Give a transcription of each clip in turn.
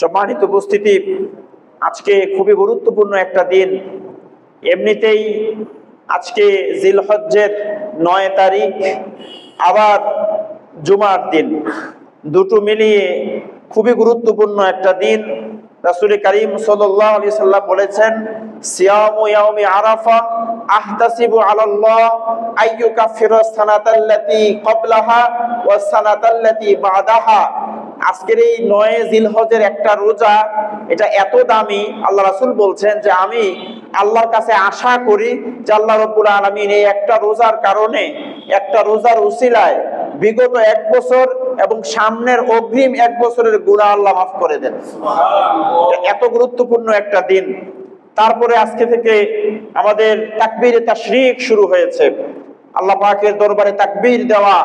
সম্মানিত উপস্থিতি, আজকে খুবই গুরুত্বপূর্ণ একটা দিন। এমনিতেই আজকে জিলহজ্জের ৯ তারিখ, আবার জুমার দিন, দুটো মিলিয়ে খুবই গুরুত্বপূর্ণ একটা দিন। রাসূল করিম সাল্লাল্লাহু আলাইহি সাল্লাম বলেছেন, সিয়ামু ইয়াউমি আরাফা আহতাসিবু আলাল্লাহ আইয়ুকাফিরা সানাতাল্লাতী ক্বাবলাহা ওয়া সানাতাল্লাতী বাদাহা। আজকের এই ৯ জিলহজের একটা রোজা, এটা এত দামি। আল্লাহ রাসূল বলছেন যে আমি আল্লাহর কাছে আশা করি যে আল্লাহ রাব্বুল আলামিন এই একটা রোজার কারণে, একটা রোজার উসিলায় বিগত ১ বছর এবং সামনের অগ্রিম ১ বছরের গুনাহ আল্লাহ মাফ করে দেন। এত গুরুত্বপূর্ণ একটা দিন। তারপরে আজকে থেকে আমাদের তাকবীরে তাশরিক শুরু হয়েছে। আল্লাহ পাকের দরবারে তাকবীর দেওয়া,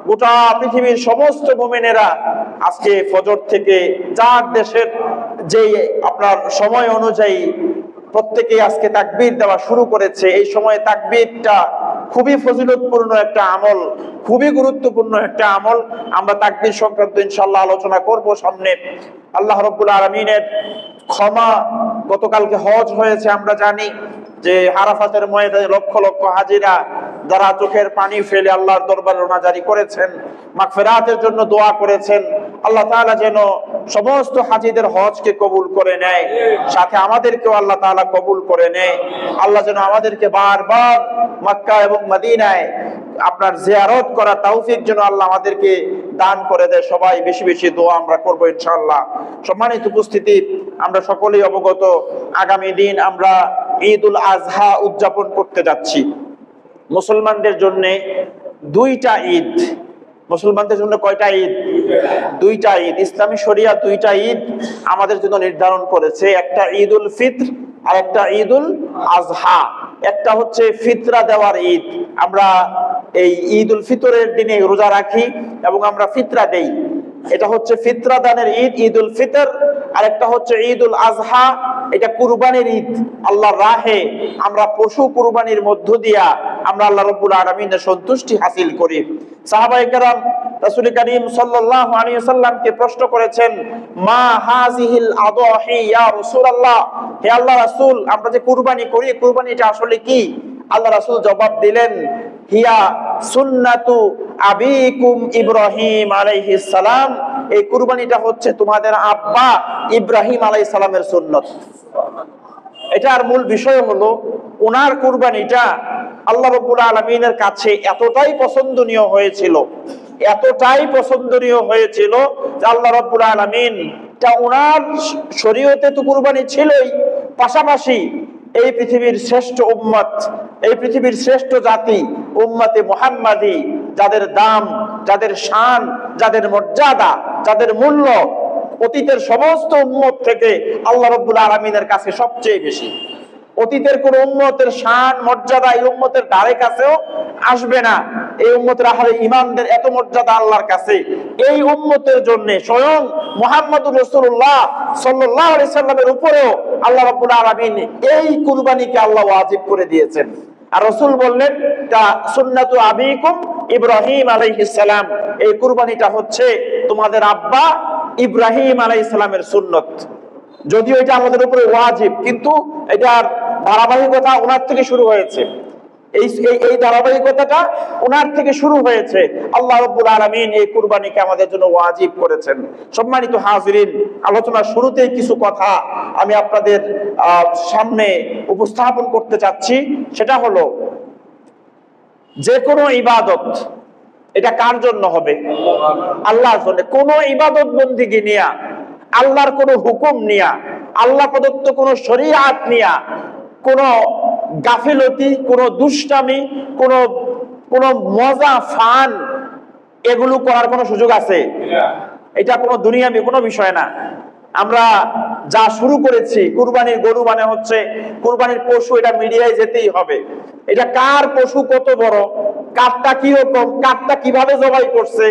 গোটা পৃথিবীর সমস্ত মুমিনেরা আজকে ফজর থেকে যার দেশের যে আপনার সময় অনুযায়ী প্রত্যেকেই আজকে তাকবীর দেওয়া শুরু করেছে। এই সময়ে তাকবীরটা খুবই ফজিলতপূর্ণ একটা আমল, খুবই গুরুত্বপূর্ণ একটা আমল। আমরা তাকবীর সংক্রান্ত ইনশাআল্লাহ আলোচনা করব সামনে। আল্লাহ রাব্বুল আলামিনের ক্ষমা, গতকালকে হজ হয়েছে, আমরা জানি যে আরাফাতের ময়দানে লক্ষ লক্ষ হাজিরা যারা চোখের পানি ফেলে আল্লাহর দরবারে রোনাজারি করেছেন, মাগফিরাতের জন্য দোয়া করেছেন। আল্লাহ তাআলা যেন সমস্ত হাজিদের হজকে কবুল করে নেয়, সাথে আমাদেরকেও আল্লাহ তাআলা কবুল করে নেয়। আল্লাহ যেন আমাদেরকে বারবার মক্কা এবং মদিনায় আপনার জিয়ারত করা তৌফিক যেন আল্লাহ আমাদেরকে দান করে দেয়। সবাই বেশি বেশি দোয়া আমরা করব ইনশাআল্লাহ। সম্মানিত উপস্থিতি, আমরা সকলেই অবগত, আগামী দিন আমরা ঈদুল আজহা উদযাপন করতে যাচ্ছি। মুসলমানদের জন্য 2টা ঈদ। মুসলমানদের জন্য কয়টা ঈদ? 2টা ঈদ। ইসলামী শরিয়া 2টা ঈদ আমাদের জন্য নির্ধারণ করেছে, একটা ঈদুল ফিত্র আর একটা ঈদুল আজহা। একটা হচ্ছে ফিতরা দেওয়ার ঈদ, আমরা এই ঈদুল ফিতরের দিনে রোজা রাখি এবং আমরা ফিতরা দেই, এটা হচ্ছে ফিতরা দানের ঈদ, ঈদুল ফিতর। আর একটা হচ্ছে ঈদুল আজহা, এটা কুরবানির ঈদ। আল্লাহর রাহে আমরা পশু কুরবানির মধ্য দিয়া আমরা আল্লাহ রাব্বুল আলামিনের সন্তুষ্টি হাসিল করি। সাহাবায়ে কেরাম রাসূল করিম সাল্লাল্লাহু আলাইহি ওয়াসাল্লামকে প্রশ্ন করেছেন, মা হাযিহিল আদাহি ইয়া রাসূলুল্লাহ, হে আল্লাহর রাসূল, আমরা যে কুরবানি করি, কুরবানিটা আসলে কি? আল্লাহ রাসূল জবাব দিলেন, হিয়া সুন্নাতু আবিকুম ইব্রাহিম আলাইহিস সালাম, এই কুরবানিটা হচ্ছে তোমাদের আব্বা ইব্রাহিম আলাইহিস সালামের সুন্নত। এটার মূল বিষয় হলো ওনার কুরবানিটা আল্লাহ রাব্বুল আলামিনের কাছে এতটাই পছন্দনীয় হয়েছিল, এতটাই পছন্দনীয় হয়েছিল যে আল্লাহ রাব্বুল আলামিন তা ওনার শরীয়তে তো কুরবানি ছিলই, পাশাপাশি এই পৃথিবীর শ্রেষ্ঠ উম্মত, এই পৃথিবীর শ্রেষ্ঠ জাতি উম্মতে মুহাম্মাদি, যাদের দাম, যাদের শান, যাদের মর্যাদা, যাদের মূল্য অতীতের সমস্ত উম্মত থেকে আল্লাহ রাব্বুল আলামিনের কাছে সবচেয়ে বেশি। অতীতের কোন উম্মতের শান মর্যাদা এই উম্মতের ধারে কাছেও আসবে না। এই উম্মতের আহলে ঈমানদের এত মর্যাদা আল্লাহর কাছে, এই উম্মতের জন্য স্বয়ং মুহাম্মদুর রাসূলুল্লাহ সাল্লাল্লাহু আলাইহি সাল্লামের উপরেও আল্লাহ রাব্বুল আলামিন এই কুরবানিকে আল্লাহ ওয়াজিব করে দিয়েছেন। আর রাসূল বললেন, তা সুন্নাতু আবিকুম ইব্রাহিম আলাইহিস সালাম, এই কুরবানিটা হচ্ছে তোমাদের আব্বা ইব্রাহিম আলাইহিস সালামের সুন্নত। যদিও এটা আমাদের উপরে ওয়াজিব, কিন্তু এটার ধারাবাহিকতা ওনার থেকে শুরু হয়েছে। এই ধারাবাহিকতাটা ওনার থেকে শুরু হয়েছে। আল্লাহ রাব্বুল আলামিন এই কুরবানিকে আমাদের জন্য ওয়াজিব করেছেন। সম্মানিত হাজিরিন, আলোচনার শুরুতেই কিছু কথা আমি আপনাদের সামনে উপস্থাপন করতে চাচ্ছি। সেটা হলো, যে কোনো ইবাদত এটা কার জন্য হবে? আল্লাহর জন্য। কোন ইবাদত বন্দিগি নিয়া, আল্লাহর কোন হুকুম নিয়া, আল্লাহ প্রদত্ত কোন শরীয়ত নিয়া কোন গাফিলতি, কোন দুষ্টামি, কোন মজা ফান এগুলো করার কোন সুযোগ আছে? এটা কোন দুনিয়াবি কোনো বিষয় না। আমরা যা শুরু করেছি, কুরবানির গরু মানে হচ্ছে কুরবানির পশু, এটা মিডিয়ায় যেতেই হবে। এটা কার পশু কত বড়, কারটা কি রকম, কারটা কিভাবে জবাই করছে,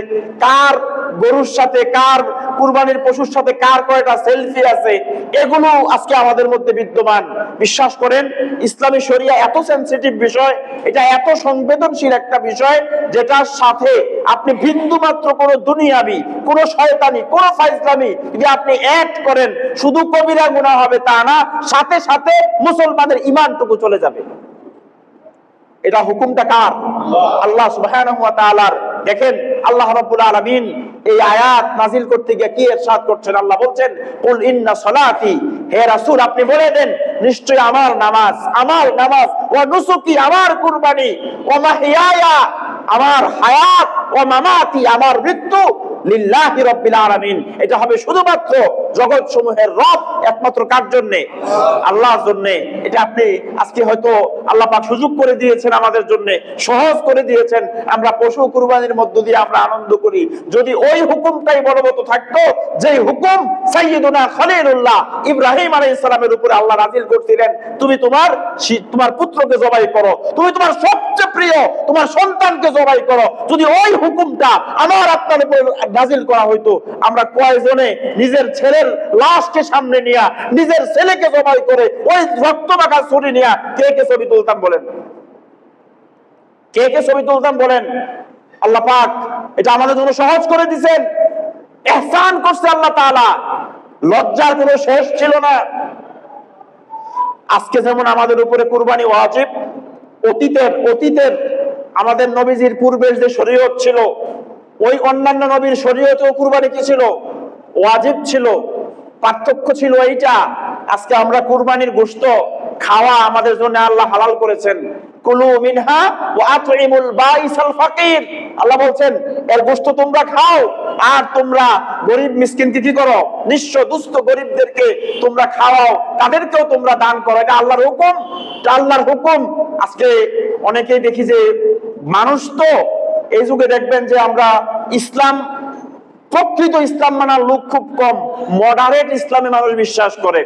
কার গরুর সাথে কার কুরবানির পশুর সাথে কার কয়টা সেলফি আছে, এগুলো আজকে আমাদের মধ্যে বিদ্যমান। বিশ্বাস করেন, ইসলামী শরিয়া এত সেনসিটিভ বিষয়, এটা এত সংবেদনশীল একটা বিষয়, যেটার সাথে আপনি বিন্দু মাত্র কোনো দুনিয়াবি, কোনো শয়তানি, কোনো ফাইজলামি যদি আপনি অ্যাড করেন, শুধু কবিরা গুনাহ হবে তা না, সাথে সাথে মুসলমানের ঈমানটুকু চলে যাবে। এটা হুকুমটা কার? আল্লাহ সুবহানাহু ওয়া তাআলার। দেখেন আল্লাহ রাব্বুল আলামিন এই আয়াত নাযিল করতে গিয়ে কি ইরশাদ করছেন? আল্লাহ বলছেন, কুল ইন্না সলাতি, হে রাসূল আপনি বলে দেন, নিশ্চয় আমার নামাজ, ওয়া নুসুকি আমার কুরবানি, ওয়া মাহইয়ায়া আমার হায়াত, ওয়া মামাতি আমার মৃত্যু, লিল্লাহি রাব্বিল আলামিন, এটা হবে শুধুমাত্র জগৎ সমূহের রব, একমাত্র কার জন্য? আল্লাহর জন্য। এটা আপনি আজকে হয়তো আল্লাহ পাক সুযোগ করে দিয়েছেন আমাদের জন্য, সহজ করে দিয়েছেন, আমরা পশু কুরবানির মধ্য দিয়ে আমরা আনন্দ করি। যদি ওই হুকুমটাই বলবৎ থাকতো, যে হুকুম সাইয়্যিদুনা খলিলুল্লাহ ইব্রাহিম আলাইহিস সালামের উপরে আল্লাহ নাযিল করছিলেন, তুমি তোমার পুত্রকে জবাই করো, তুমি তোমার সবচেয়ে প্রিয় তোমার সন্তানকে জবাই করো, যদি ওই হুকুমটা আমার আপনার উপরে নাযিল করা হইতো, আমরা কয়জনে নিজের ছেলের লাশকে সামনে নিয়ে নিজের ছেলেকে জবাই করে ওই রক্তমাখা ছুরি নিয়ে কে কে ছবি তুলতাম বলেন? কে কে ছবি তুলতাম বলেন? আল্লাহ পাক এটা আমাদের জন্য সহজ করে দিয়েছেন, ইহসান করছে আল্লাহ তাআলা, লজ্জার কোনো শেষ ছিল না। আজকে যেমন আমাদের উপরে কুরবানি ওয়াজিব, অতীতের আমাদের নবীজির পূর্বের যে শরীয়ত ছিল, ওই অন্যান্য নবীর শরীয়তেও কুরবানি কি ছিল? ওয়াজিব ছিল। পার্থক্য ছিল এইটা, আজকে আমরা কুরবানির গোশত খাওয়া আমাদের জন্য আল্লাহ হালাল করেছেন। কুলু মিনহা ওয়া আতইমুল বাইসাল ফাকির, আল্লাহ বলছেন এর গোশত তোমরা খাও, আর তোমরা গরিব মিসকিনকে কি করো? নিঃস্ব দুস্থ গরিবদেরকে তোমরা খাওয়াও, তাদেরকেও তোমরা দান করো। এটা আল্লাহর হুকুম, এটা আল্লাহর হুকুম। আজকে অনেকেই দেখি যে মানুষ তো এই যুগে দেখবেন যে আমরা প্রকৃত ইসলাম মানার লোক খুব কম, মডারেট ইসলামে মানুষ বিশ্বাস করে,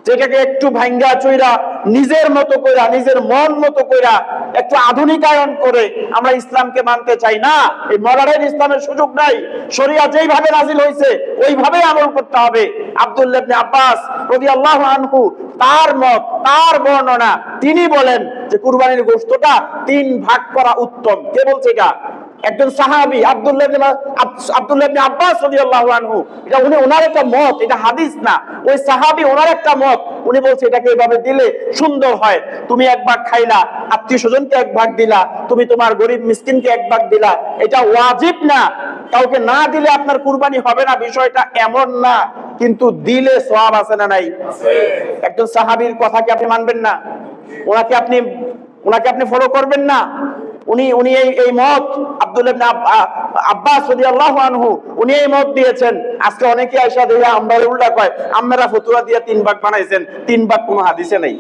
যেটাকে একটু ভাঙ্গা চইরা নিজের মতো কইরা, নিজের মন মতো কইরা একটু আধুনিকায়ন করে আমরা ইসলামকে মানতে চাই না। এই মডারেট ইসলামের সুযোগ নাই। শরিয়া যেইভাবে নাযিল হয়েছে ওইভাবে আমল করতে হবে। আব্দুল্লাহ ইবনে আব্বাস রাদিয়াল্লাহু আনহু তার মত, তার বর্ণনা, তিনি বলেন যে কুরবানির গোশতটা 3 ভাগ করা উত্তম। কে বলছে এটা? একজন সাহাবী আব্দুল্লাহ ইবনে আব্বাস রাদিয়াল্লাহু আনহু। এটা ওনার একটা মত, এটা হাদিস না, ওই সাহাবী ওনার একটা মত। উনি বলছে এটাকে এভাবে দিলে সুন্দর হয়। তুমি 1 ভাগ খাইলা, আত্মীয় স্বজনকে 1 ভাগ দিলা, তুমি তোমার গরিব মিসকিনকে 1 ভাগ দিলা। এটা ওয়াজিব না, কাউকে না দিলে আপনার কুরবানি হবে না, বিষয়টা এমন না, কিন্তু দিলে সওয়াব আছে না নাই? একজন সাহাবীর কথা কি আপনি মানবেন না? ওনাকে আপনি ফলো করবেন না? উনি এই মত, আব্দুল্লাহ ইবনে আব্বাস রাদিয়াল্লাহু আনহু উনি এই মত দিয়েছেন। আজকে অনেকে আয়েশা দিয়া আমরা উল্টা কয়, আপনারা ফতোয়া দিয়া 3 ভাগ বানাইছেন, 3 ভাগ কোনো হাদিসে নাই।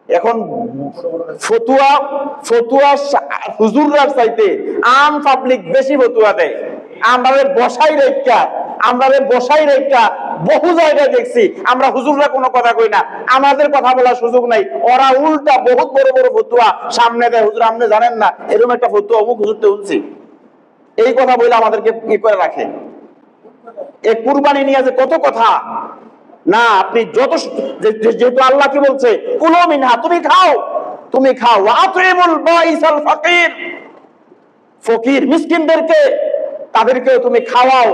এখন ফতোয়া হুজুররার চাইতে আম পাবলিক বেশি ফতোয়া দেয়। আমাদের বসাই রেখা বহু জায়গায় দেখছি, আমরা হুজুররা কোনো কথা কই না, আমাদের কথা বলার সুযোগ নাই, ওরা উল্টা বহুত বড় বড় ফতোয়া সামনে দেয়। হুজুর আপনি জানেন না এরকম একটা ফতোয়া অমুক হুজুরতে শুনছি, এই কথা বলে আমাদেরকে কি করে রাখে। এই কুরবানি নিয়ে যে কত কথা না, আপনি যেহেতু আল্লাহ কি বলছে, কুলু মিনহা, তুমি খাও, ওয়া আতইমুল বাইসাল ফাকির, ফকির মিসকিনদেরকে তাদেরকে তুমি খাওয়াও।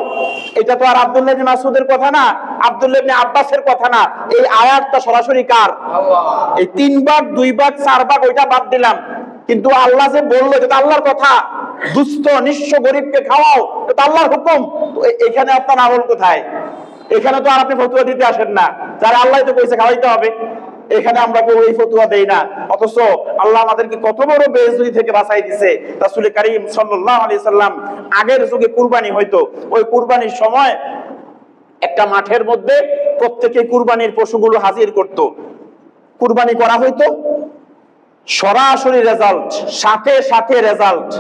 এটা তো আর আব্দুল্লাহ ইবনে মাসউদের কথা না, আব্দুল্লাহ ইবনে আব্বাসের কথা না, এই আয়াতটা সরাসরি কার? আল্লাহ। এই 3 ভাগ 2 ভাগ 4 ভাগ ওইটা বাদ দিলাম, কিন্তু আল্লাহ যে বললো এটা আল্লাহর কথা, দুস্থ নিঃস্ব গরিবকে খাওয়াও, এটা আল্লাহর হুকুম। এখানে আপনার আমল কোথায়? এখানে তো আর আপনি ফতোয়া দিতে আসেন না, যারা আল্লাহ তো কইছে খাওয়াইতে হবে, এখানে আমরা কেউ এই ফতোয়া দেই না। অথচ আল্লাহ আমাদেরকে কত বড় বেইজ্জতি থেকে বাঁচাই দিয়েছে। রাসূল কারীম সাল্লাল্লাহু আলাইহি সাল্লাম আগের যুগে কুরবানি হইতো, ওই কুরবানির সময় একটা মাঠের মধ্যে প্রত্যেকে কুরবানির পশুগুলো হাজির করত, কুরবানি করা হইতো, সরাসরি রেজাল্ট, সাথে রেজাল্ট,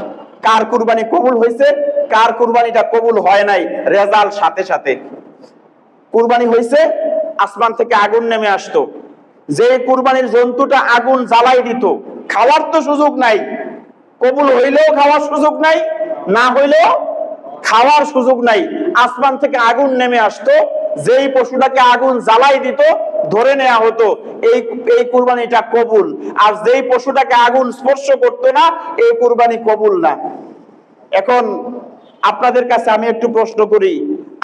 কার কুরবানি কবুল হয়েছে কার কুরবানিটা কবুল হয় নাই, রেজাল্ট সাথে। কুরবানি হয়েছে, আসমান থেকে আগুন নেমে আসতো, যে কুরবানির জন্তুটা আগুন জ্বালাই দিত, খাওয়ার তো সুযোগ নাই, কবুল হইলেও খাওয়ার সুযোগ নাই, না হইলেও খাওয়ার সুযোগ নাই, আসমান থেকে আগুন নেমে আসতো, যেই পশুটাকে আগুন জ্বালাই দিত ধরে নেওয়া হতো, এই এই কুরবানিটা কবুল। আর যেই পশুটাকে আগুন স্পর্শ করতো না, এই কুরবানি কবুল না। এখন আপনাদের কাছে আমি একটু প্রশ্ন করি,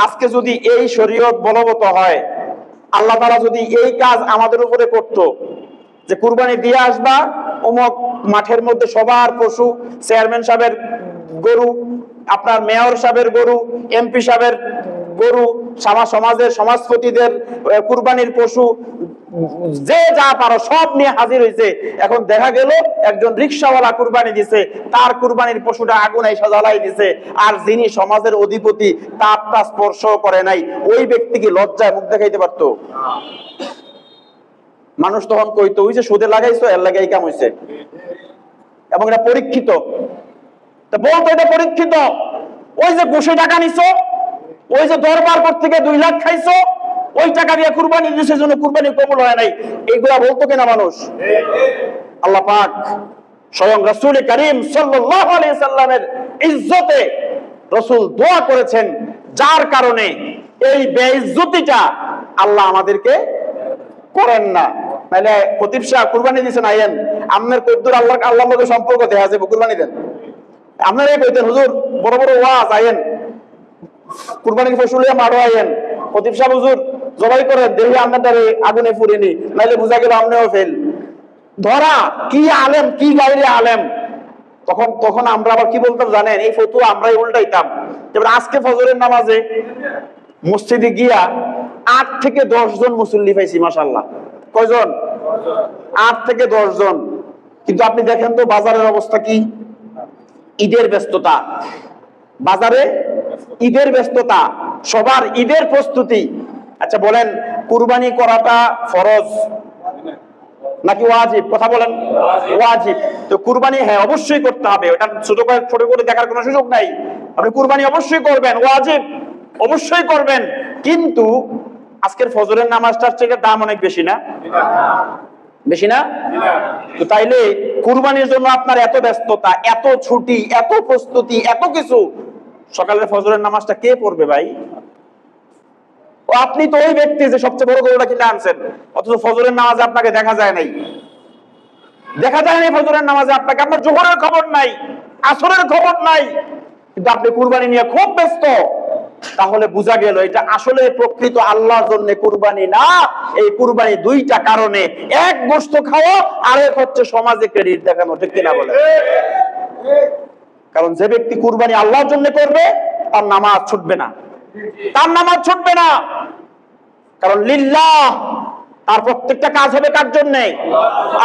আজকে যদি এই শরীয়ত বলবৎ হয়, আল্লাহ তাআলা যদি এই কাজ আমাদের উপরে করত, যে কুরবানি দিয়ে আসবা, অমুক মাঠের মধ্যে সবার পশু, চেয়ারম্যান সাহেবের গরু, আপনার মেয়র সাহেবের গরু, এমপি সাহেবের গরু, সমাজের সমাজপতিদের কুরবানির পশু, যে যা পারো সব নিয়ে হাজির হয়েছে। এখন দেখা গেল একজন রিকশাওয়ালা কুরবানি দিছে, তার কুরবানির পশুটা আগুন এসে জ্বালাই দিছে, আর যিনি সমাজের অধিপতি তারটা স্পর্শ করে নাই, ওই ব্যক্তি কি লজ্জায় মুখ দেখাইতে পারতো? মানুষ তখন কইতো, ওই যে সুদে লাগাইছো, এর লাগাই কাম হইছে। এবং এটা পরীক্ষিত, বলতো এটা পরীক্ষিত। ওই যে ঘুষে টাকা নিছো, ওই যে দরবার থেকে 2 লাখ খাইছো, ওই টাকা দিয়ে কুরবানি দিছে, জন্য কুরবানি কবুল হয় নাই, এইগুলা বলতো কিনা মানুষ? আল্লাহ পাক স্বয়ং রাসূল করিম সাল্লাল্লাহু আলাইহি সাল্লামের ইজ্জতে রাসূল দোয়া করেছেন, যার কারণে এই বেইজ্জতিটা আল্লাহ আমাদেরকে করেন না। নাইলে খতিব সাহেব কুরবানি দিছেন, আইয়েন আপনার কদ্দুর আল্লাহর মধ্যে সম্পর্ক দেখা যাবে, কুরবানি দেন। আপনারাই কইতেন, হুজুর বড় বড় ওয়াজ, আইয়েন কুরবানির ফসলিয়া মারো, আইয়েন খতিব সাহেব হুজুর জবাই করে দেখি আপনার দ্বারে আগুনে পুড়েনি, নাইলে বুঝা গেল আপনিও ফেল। ধরা কি আলেম, কি গাইরে আলেম। তখন আমরা আবার কি বলতাম জানেন? এই ফতুয়া আমরাই উল্টাইতাম। যেমন আজকে ফজরের নামাজে মসজিদে গিয়া 8 থেকে 10 জন মুসল্লি পাইছি, মাশাআল্লাহ। কয়জন? 8 থেকে 10 জন। কিন্তু আপনি দেখেন তো বাজারের অবস্থা কি? ঈদের ব্যস্ততা, বাজারে ঈদের ব্যস্ততা, সবার ঈদের প্রস্তুতি। আচ্ছা বলেন, কুরবানি করাটা ফরজ নাকি ওয়াজিব? কথা বলেন। ওয়াজিব। তো কুরবানি হ্যাঁ অবশ্যই করতে হবে, ওটা ছোট করে দেখার কোনো সুযোগ নাই। আপনি কুরবানি অবশ্যই করবেন, ওয়াজিব অবশ্যই করবেন। কিন্তু আজকের ফজরের নামাজটার চেয়ে দাম অনেক বেশি না? বেশি না? তো তাইলে কুরবানির জন্য আপনার এত ব্যস্ততা, এত ছুটি, এত প্রস্তুতি, এত কিছু, সকালের ফজরের নামাজটা কে পড়বে ভাই? আপনি তো ওই ব্যক্তি যে সবচেয়ে বড় গরুটা কিনে আনছেন, অথচ ফজরের নামাজে আপনাকে দেখা যায় নাই। দেখা যায় নাই ফজরের নামাজে আপনাকে, আপনার জোহরের খবর নাই, আসরের খবর নাই, কিন্তু আপনি কুরবানি নিয়ে খুব ব্যস্ত। তাহলে বোঝা গেল এটা আসলে প্রকৃত আল্লাহর জন্য কুরবানি না। এই কুরবানি 2টা কারণে, এক গোশত খাওয়া, আর এক হচ্ছে সমাজে ক্রেডিট দেখানো, ঠিক কিনা বলেন? কারণ যে ব্যক্তি কুরবানি আল্লাহর জন্য করবে, তার নামাজ ছুটবে না, তার নামাজ ছুটবে না। কারণ লিল্লাহ, তার প্রত্যেকটা কাজ হবে কার জন্য?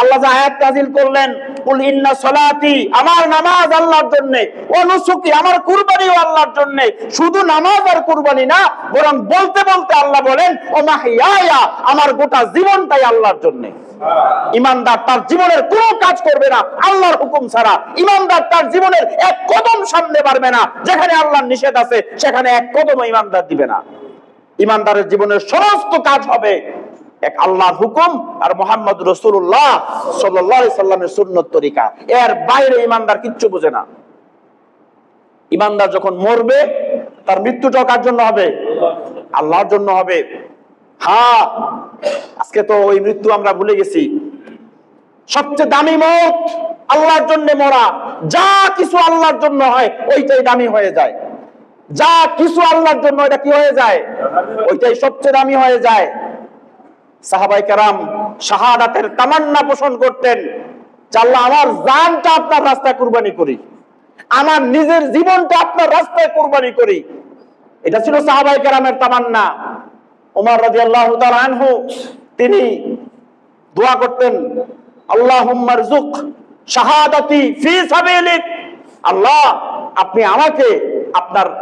আল্লাহ যে আয়াত নাযিল করলেন, কুল ইন্না সলাতি, আমার নামাজ আল্লাহর জন্য, ও নুসুকি, আমার কুরবানিও আল্লাহর জন্য। শুধু নামাজ আর কুরবানি না, বরং বলতে বলতে আল্লাহ বলেন, ও মাহইয়ায়া, আমার গোটা জীবনটাই আল্লাহর জন্য। ইমানদার তার জীবনের কোনো কাজ করবে না আল্লাহর হুকুম ছাড়া। ইমানদার তার জীবনের এক কদম সামনে বাড়বে না, যেখানে আল্লাহর নিষেধ আছে সেখানে এক কদম ইমানদার দিবে না। ইমানদারের জীবনের সমস্ত কাজ হবে এক আল্লাহর হুকুম আর মুহাম্মদ রাসূলুল্লাহ সাল্লাল্লাহু আলাইহি সাল্লামের সুন্নত তরিকা। এর বাইরে ইমানদার কিচ্ছু বোঝে না। ইমানদার যখন মরবে, তার মৃত্যুটাও কার জন্য হবে? আল্লাহর জন্য হবে। হ্যাঁ, আজকে তো ওই মৃত্যু আমরা ভুলে গেছি। সবচেয়ে দামি মওত আল্লাহর জন্য মরা। যা কিছু আল্লাহর জন্য হয় ওইটাই দামি হয়ে যায়। যা কিছু আল্লাহর জন্য এটা কি হয়ে যায়? ওইটাই সবচেয়ে দামি হয়ে যায়। সাহাবায়ে কেরাম শাহাদাতের তামান্না পোষণ করতেন, যে আল্লাহ আমার জানটা আপনার রাস্তায় কুরবানি করি, আমার নিজের জীবনটা আপনার রাস্তায় কুরবানি করি। এটা ছিল সাহাবায়ে কেরামের তামান্না। ওমর রাদিয়াল্লাহু তাআলা আনহু তিনি দোয়া করতেন, আল্লাহুম্মা রযুক শাহাদাতি ফি সাবিলিক, আল্লাহ আপনি আমাকে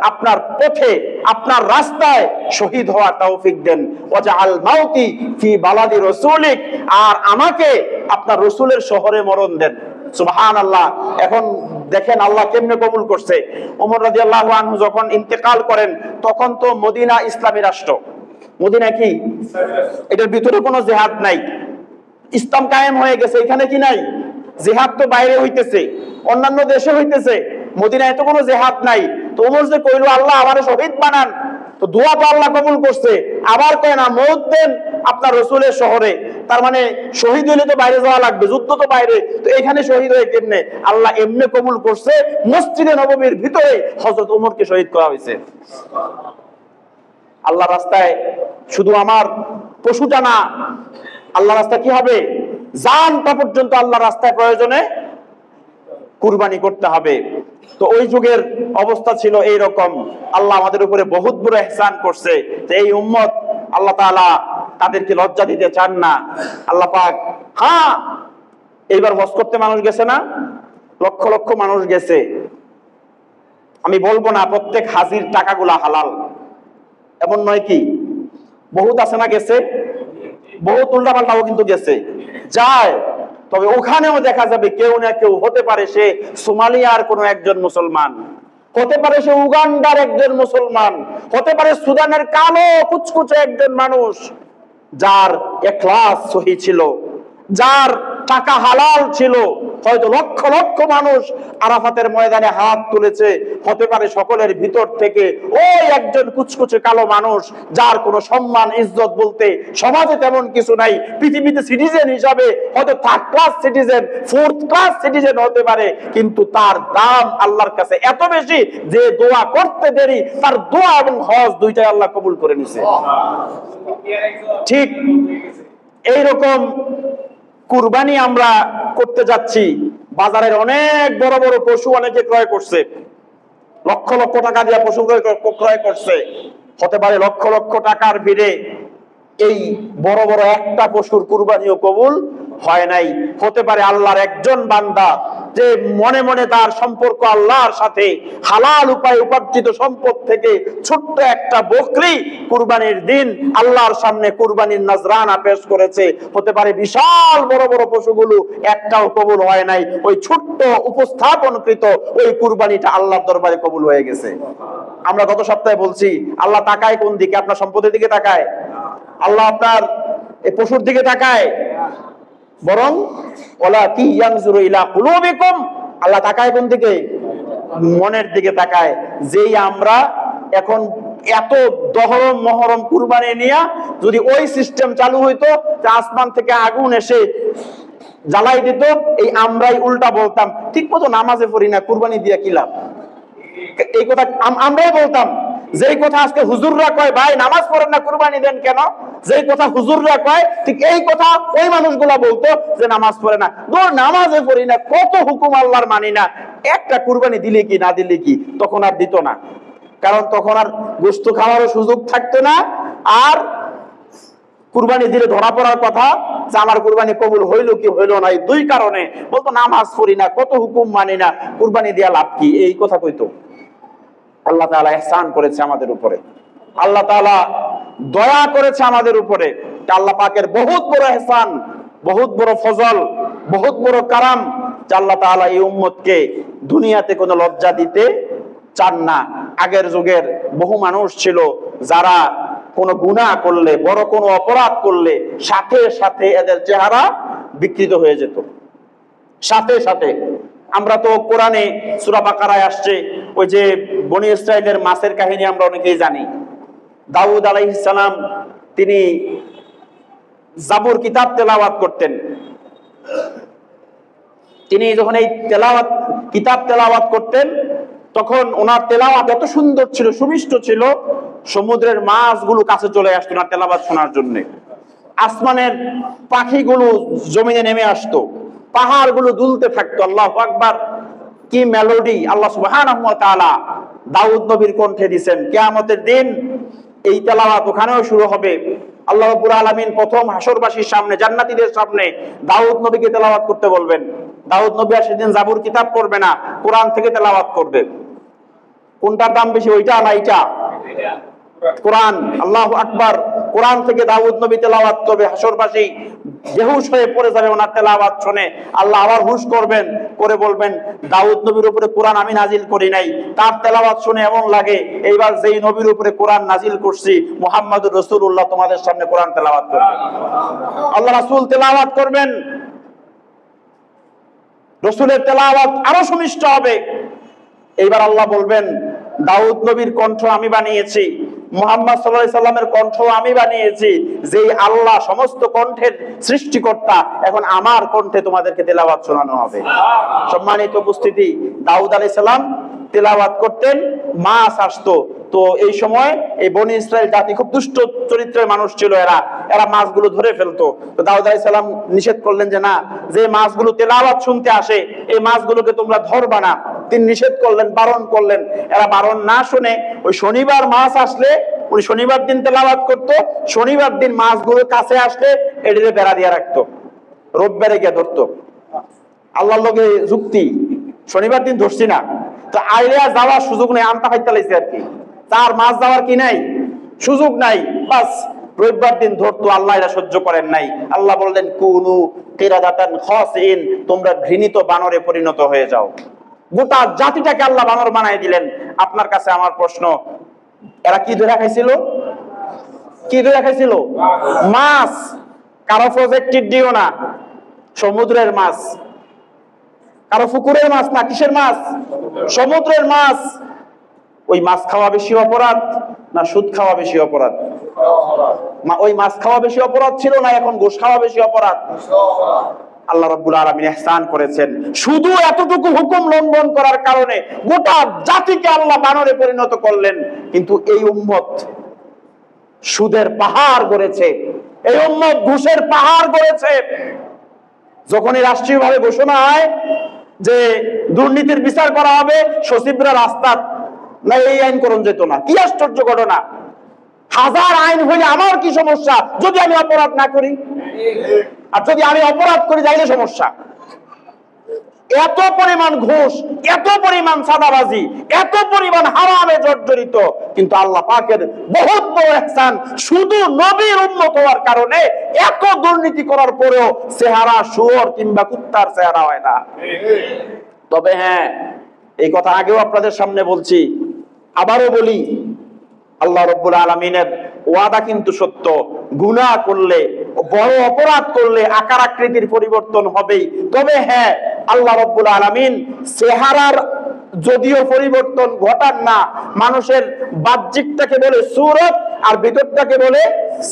আপনার পথে, আপনার রাস্তায় শহীদ হওয়ার তৌফিক দেন। ওয়াজআল মাউতি ফি বালাদি রাসূলিক, আর আমাকে আপনার রাসূলের শহরে মরণ দেন। সুবহানাল্লাহ। এখন দেখেন আল্লাহ কেমনে কবুল করছে। ওমর রাদিয়াল্লাহু আনহু যখন ইন্তেকাল করেন, তখন তো মদিনা ইসলামী রাষ্ট্র। মদিনা কি? এটার ভিতরে কোনো জিহাদ নাই, ইসলাম কায়েম হয়ে গেছে। এখানে কি নাই? জিহাদ তো বাইরে হইতেছে, অন্যান্য দেশে হইতেছে, মদিনায় তো কোনো জিহাদ নাই। তো ওমর যে কইলো আল্লাহ আমারে শহীদ বানান, তো দোয়া তো আল্লাহ কবুল করছে, আবার কয় না মওত দেন আপনার রাসূলের শহরে, তার মানে শহীদ হইলে তো বাইরে যাওয়া লাগবে, যুদ্ধ তো বাইরে, তো এখানে শহীদ হয়ে কেমনে? আল্লাহ এমনি কবুল করছে, মসজিদে নববীর ভিতরে হযরত ওমরকে শহীদ করা হয়েছে। আল্লাহ রাস্তায় শুধু আমার পশুটা না, আল্লাহ রাস্তায় কি হবে? জানটা পর্যন্ত আল্লাহ রাস্তায় প্রয়োজনে কুরবানি করতে হবে। তো ওই যুগের অবস্থা ছিল এই রকম। আল্লাহ আমাদের উপরে বহুত বড় ইহসান করছে যে এই উম্মত আল্লাহ তাআলা তাদেরকে লজ্জা দিতে চান না। আল্লাহ পাক, হ্যাঁ এইবার হজ করতে মানুষ গেছে না, লক্ষ লক্ষ মানুষ গেছে। আমি বলবো না প্রত্যেক হাজির টাকাগুলা হালাল, এমন নয় কি? বহুত আছে না গেছে, বহুত উল্টাপাল্টাও কিন্তু গেছে, যায়। তবে ওখানেও দেখা যাবে কেউ না কেউ হতে পারে সে সোমালিয়ার কোনো একজন মুসলমান, হতে পারে সে উগান্ডার একজন মুসলমান, হতে পারে সুদানের কালো কুচকুচে একজন মানুষ, যার ইখলাস সহি ছিল, যার টাকা হালাল ছিল। হয়তো লক্ষ লক্ষ মানুষ আরাফাতের ময়দানে হাত তুলেছে, হতে পারে সকলের ভিতর থেকে ওই একজন কুচকুচে কালো মানুষ, যার কোনো সম্মান ইজ্জত বলতে সমাজে তেমন কিছু নাই, পৃথিবীতে সিটিজেন হিসাবে হয়তো third class citizen, fourth class citizen হতে পারে, কিন্তু তার দাম আল্লাহর কাছে এত বেশি যে দোয়া করতে দেরি, তার দোয়া এবং হজ দুইটাই আল্লাহ কবুল করে নিছে। ঠিক এইরকম কুরবানি আমরা করতে যাচ্ছি, বাজারের অনেক বড় বড় পশু অনেকে ক্রয় করছে, লক্ষ লক্ষ টাকা দিয়ে পশু ক্রয় করছে। হতে পারে লক্ষ লক্ষ টাকার ভিড়ে এই বড় বড় একটা পশুর কুরবানিও কবুল হয় নাই। হতে পারে আল্লাহর একজন বান্দা যে মনে মনে তার সম্পর্ক আল্লাহর সাথে, হালাল উপায়ে উপার্জিত সম্পদ থেকে ছোট্ট একটা বকরি কুরবানির দিন আল্লাহর সামনে কুরবানির নজরানা পেশ করেছে। হতে পারে বিশাল বড় বড় পশুগুলো একটাও কবুল হয় নাই, ওই ছোট্ট উপস্থাপনকৃত ওই কুরবানিটা আল্লাহর দরবারে কবুল হয়ে গেছে। আমরা গত সপ্তাহে বলছি, আল্লাহ তাকায় কোন দিকে? আপনার সম্পদের দিকে তাকায়? আল্লাহ আপনার এই পশুর দিকে তাকায়? বরং ওয়ালা কি ইয়ানজুরু ইলা কুলুবিকুম, আল্লাহ তাকায় কোন দিকে? মনের দিকে তাকায়। যেই আমরা এখন এত দহরম মহরম কুরবানি নিয়া যদি ওই সিস্টেম চালু হইতো যে আসমান থেকে আগুন এসে জ্বালাই দিত, এই আমরাই উল্টা বলতাম ঠিক মতো নামাজে পড়ি না, কুরবানি দিয়া কি লাভ? এই কথা আমরাই বলতাম। যেই কথা আজকে হুজুররা কয় ভাই নামাজ পড়েন না কুরবানি দেন কেন, যেই কথা হুজুররা কয় ঠিক এই কথা ওই মানুষগুলা বলতো যে নামাজ পড়ে না, ধর নামাজে পড়ি না, কত হুকুম আল্লাহর মানি না, একটা কুরবানি দিলে কি না দিলে কি? তখন আর দিত না, কারণ তখন আর গোশত খাওয়ারও সুযোগ থাকতো না। আর কুরবানি দিলে ধরা পড়ার কথা যে আমার কুরবানি কবুল হইল কি হইল না, এই দুই কারণে বলতো নামাজ পড়ি না, কত হুকুম মানি না, কুরবানি দেয়া লাভ কি, এই কথা কইতো। আল্লাহ তাআলা ইহসান করেছে আমাদের উপরে, আল্লাহ তাআলা দয়া করেছে আমাদের উপরে। আল্লাহ পাকের বহুত বড় ইহসান, বহুত বড় ফজল, বহুত বড় কারাম যে আল্লাহ তাআলা এই উম্মতকে দুনিয়াতে কোনো লজ্জা দিতে চান না। আগের যুগের বহু মানুষ ছিল যারা কোনো গুনাহ করলে, বড় কোনো অপরাধ করলে সাথে সাথে এদের চেহারা বিকৃত হয়ে যেত, সাথে সাথে। আমরা তো কোরআনে সূরা বাকারায় আসছে ওই যে বনী ইসরাইলের মাছের কাহিনী আমরা অনেকেই জানি। দাউদ আলাইহিস সালাম তিনি জাবুর কিতাব তেলাওয়াত করতেন। তিনি যখন এই কিতাব তেলাওয়াত করতেন তখন ওনার তেলাওয়াত এত সুন্দর ছিল, সুমিষ্ট ছিল, সমুদ্রের মাছগুলো কাছে চলে আসতো না তেলাওয়াত শোনার জন্য, আসমানের পাখিগুলো জমিনে নেমে আসতো, পাহাড়গুলো দুলতে থাকতো। আল্লাহু আকবার, কি মেলোডি আল্লাহ সুবহানাহু ওয়া তাআলা দাউদ নবীর কণ্ঠে দিবেন। কিয়ামতের দিন এই তেলাওয়াত ওখানেও শুরু হবে। আল্লাহ রাব্বুল আলামিন প্রথম হাসরবাসীর সামনে, জান্নাতীদের সামনে দাউদ নবীকে তেলাওয়াত করতে বলবেন। দাউদ নবী আর সেদিন জাবুর কিতাব পড়বে না, কোরআন থেকে তেলাওয়াত করবে। কোনটার দাম বেশি, ওইটা না এইটা? কোরআন। আল্লাহু আকবার, কোরআন থেকে দাউদ নবী তেলাওয়াত করবে, হাসরবাসী বেহুশ হয়ে পড়ে যাবে ওনার তেলাওয়াত শুনে। আল্লাহ আবার হুশ করবেন, করে বলবেন দাউদ নবীর উপরে কোরআন আমি নাজিল করি নাই, তার তেলাওয়াত শুনে এমন লাগে এইবার যেই নবীর উপরে কোরআন নাজিল করছি মুহাম্মদুর রাসূলুল্লাহ তোমাদের সামনে কোরআন তেলাওয়াত করবেন। আল্লাহ রাসূল তেলাওয়াত করবেন, রাসূলের তেলাওয়াত আরো সুমিষ্ট হবে। এইবার আল্লাহ বলবেন দাউদ নবীর কণ্ঠ আমি বানিয়েছি, মুহাম্মদ সাল্লাল্লাহু আলাইহি সাল্লামের কণ্ঠ আমি বানিয়েছি। যেই আল্লাহ সমস্ত কণ্ঠের সৃষ্টিকর্তা, এখন আমার কণ্ঠে তোমাদেরকে তেলাওয়াত শোনানো হবে। সম্মানিত উপস্থিতি, দাউদ আলাইহিস সালাম তেলাওয়াত করতেন, মাছ আসতো। তো এই সময় এই বনি ইসরাইল জাতি খুব দুষ্ট চরিত্রের মানুষ ছিল, এরা মাছগুলো ধরে ফেলতো। তো দাউদ আলাইহিস সালাম নিষেধ করলেন যে না, যে মাছগুলো তেলাওয়াত শুনতে আসে এই মাছগুলোকে তোমরা ধরবা না। তিনি নিষেধ করলেন, বারণ করলেন। এরা বারণ না শুনে ওই শনিবার মাছ আসলে উনি শনিবার দিন তেলাওয়াত করতো, শনিবার দিন মাছগুলো কাছে আসলে এটিতে বেড়া দিয়ে রাখতো, রোববারে গিয়ে ধরতো। আল্লাহর লগে যুক্তি, শনিবার দিন ধরছি না তো আইলিয়া যাওয়ার সুযোগ নেই, আমটা খাইতে লাইছে আর কি, তার মাছ যাওয়ার কি নাই, সুযোগ নাই, বাস রবিবার দিন ধরতো। আল্লাহ এটা সহ্য করেন নাই। আল্লাহ বললেন কুনু কিরাদাতান খাসিন, তোমরা ঘৃণিত বানরে পরিণত হয়ে যাও। গোটা জাতিটাকে আল্লাহ বানর বানাই দিলেন। আপনার কাছে আমার প্রশ্ন, এরা কি ধরে খাইছিল? কি ধরে খাইছিল? মাছ। কারো প্রজেক্টেড দিও না, সমুদ্রের মাছ। কারো পুকুরের মাছ না, কিসের মাছ? সমুদ্রের মাছ। ওই মাছ খাওয়া বেশি অপরাধ না সুদ খাওয়া বেশি অপরাধ? ওই মাছ খাওয়া বেশি অপরাধ ছিল না এখন ঘুষ খাওয়া বেশি অপরাধ? আল্লাহ রাব্বুল আলামিন ইহসান করেছেন, শুধু এতটুকু হুকুম লঙ্ঘন করার কারণে গোটা জাতিকে আল্লাহ বানরে পরিণত করলেন। কিন্তু এই উম্মত সুদের পাহাড় গড়েছে, এই উম্মত ঘুষের পাহাড় গড়েছে। যখনই রাষ্ট্রীয়ভাবে ঘোষণা হয় যে দুর্নীতির বিচার করা হবে, সচিবরা রাস্তা না এই আইন করণ যেত না। কি আশ্চর্য ঘটনা! হাজার আইন হইলে আমার কি সমস্যা যদি আমি অপরাধ না করি? আর যদি আমি অপরাধ করি তাইলে সমস্যা। এত পরিমাণ ঘুষ, এত পরিমাণ সাদাবাজি, এত পরিমাণ হারামে জর্জরিত, কিন্তু আল্লাহ পাকের বহুত বড় ইহসান, শুধু নবীর উম্মত হওয়ার কারণে এত দুর্নীতি করার পরেও চেহারা শুয়োর কিংবা কুত্তার চেহারা হয় না। তবে হ্যাঁ, এই কথা আগেও আপনাদের সামনে বলছি, আবারও বলি, আল্লাহ রাব্বুল আলামিনের ওয়াদা কিন্তু সত্য। গুনাহ করলে, বড় অপরাধ করলে আকার আকৃতির পরিবর্তন হবেই। তবে হ্যাঁ, আল্লাহ রাব্বুল আলামিন চেহারার যদিও পরিবর্তন ঘটান না, মানুষের বাহ্যিকটাকে বলে সূরত আর ভিতরটাকে বলে